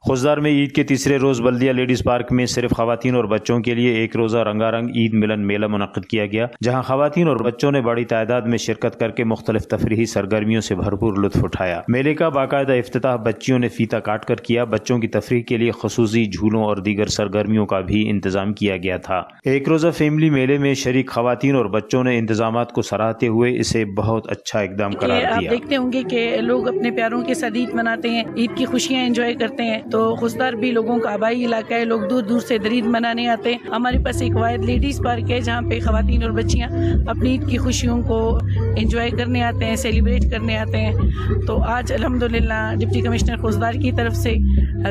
خوزدار میں عید کے تیسرے روز بلدیہ لیڈیز پارک میں صرف خواتین اور بچوں کے لیے ایک روزہ رنگا رنگ عید ملن میلہ منعقد کیا گیا، جہاں خواتین اور بچوں نے بڑی تعداد میں شرکت کر کے مختلف تفریحی سرگرمیوں سے بھرپور لطف اٹھایا۔ میلے کا باقاعدہ افتتاح بچیوں نے فیتا کاٹ کر کیا۔ بچوں کی تفریح کے لیے خصوصی جھولوں اور دیگر سرگرمیوں کا بھی انتظام کیا گیا تھا۔ ایک روزہ فیملی میلے میں شریک خواتین اور بچوں نے انتظامات کو سراہتے ہوئے اسے بہت اچھا اقدام قرار دیا۔ آپ دیکھتے ہوں گے کہ لوگ اپنے پیاروں کے ساتھ عید مناتے ہیں، عید کی خوشیاں انجوائے کرتے ہیں، تو خوزدار بھی لوگوں کا آبائی علاقہ ہے، لوگ دور دور سے عید منانے آتے ہیں۔ ہمارے پاس ایک واحد لیڈیز پارک ہے جہاں پہ خواتین اور بچیاں اپنی عید کی خوشیوں کو انجوائے کرنے آتے ہیں، سیلیبریٹ کرنے آتے ہیں۔ تو آج الحمدللہ ڈپٹی کمشنر خوزدار کی طرف سے،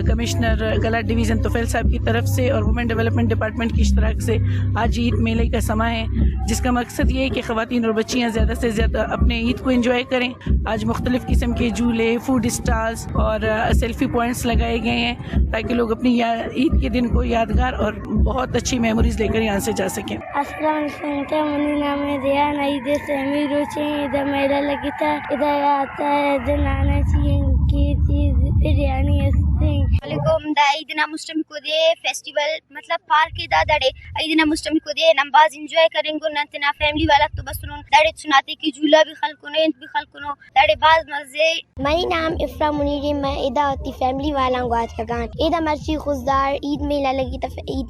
کمشنر گلات ڈویژن توفیل صاحب کی طرف سے اور وومن ڈیولپمنٹ ڈپارٹمنٹ کی اشتراک سے آج عید میلے کا سماں ہے، جس کا مقصد یہ ہے کہ خواتین اور بچیاں زیادہ سے زیادہ اپنے عید کو انجوائے کریں۔ آج مختلف قسم کے جھولے، فوڈ اسٹالز اور سیلفی پوائنٹس لگائے گئے ہیں تاکہ لوگ اپنی عید کے دن کو یادگار اور بہت اچھی میموریز لے کر یہاں سے جا سکیں۔ السلام علیکم، میرا نام ہے ریان، عید سے امیر روچے ادھر میلہ لگتا ہے، ادھر آتا ہے، ادھر نانا چاہیے کی چیز بریانی علیکم دا عیدنا مشتمی کو دے فیسٹیول مطلب پارک دا دڑے عیدنا مشتمی کو دے نمباز انجوائے کریں گو ننتنا فیملی والا تو بس انہوں دڑے سناتے کی جھولا بھی خلقنو انت بھی خلقنو دڑے باز مزے۔ میرا نام افرا منیری، میں ادا ہوتی فیملی والا ہوں آج کا گان ادا مرچی خوزدار عید میلہ لگی تا عید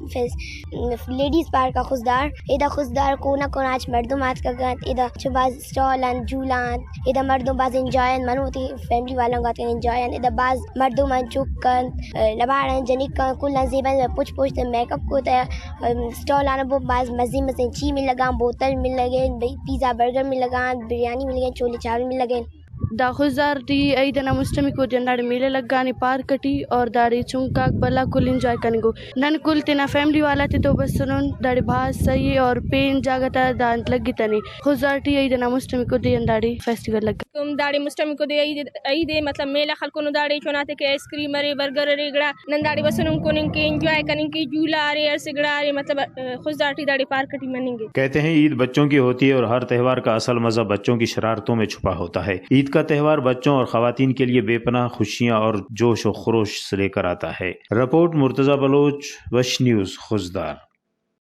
لیڈیز پارک کا خوزدار ادا خوزدار کونا کونا آج مردم آج کا گان ادا باز اسٹالان جھولان ادا مردم باز انجوائن منو ہوتی فیملی والا ہوں آتے انجوائن ادا باز مردم چکن لباڑن جنکن کلن زیبن پوچھ پوچھ میک اپ کو تا اسٹال آنا وہ باز مزے مزے چی مل لگا، بوتل مل لگے، پیزا برگر مل لگا، بریانی مل گئے، چھولے چاول مل لگے۔ دا خوزدار دی عیدنا مشتمی کو دین داڑی میلے لگانی پارک کٹی اور داڑی چونکاک بلا کل انجوائے کرنے گو نن کل تینا فیملی والا تے تو بس سنون داڑی بہت صحیح اور پین جاگا تا دانت لگی تنی خوزدار تی عیدنا مشتمی کو دین داڑی فیسٹیول لگا داڑی مشتمی کو دے عید مطلب میلہ خلقنو داڑی چوناتے کہ آئس کریم ارے برگر ارے گڑا نن داڑی بسنون کو نن کے انجوائے کرنے کی جھولا ارے ارسے گڑا ارے مطلب خوزدار تی داڑی پارک کٹی منیں گے۔ کہتے ہیں عید بچوں کی ہوتی ہے اور ہر تہوار کا اصل مزہ بچوں کی شرارتوں میں چھپا ہوتا ہے۔ عید کا تہوار بچوں اور خواتین کے لیے بے پناہ خوشیاں اور جوش و خروش سے لے کر آتا ہے۔ رپورٹ مرتضی بلوچ، وش نیوز، خوزدار۔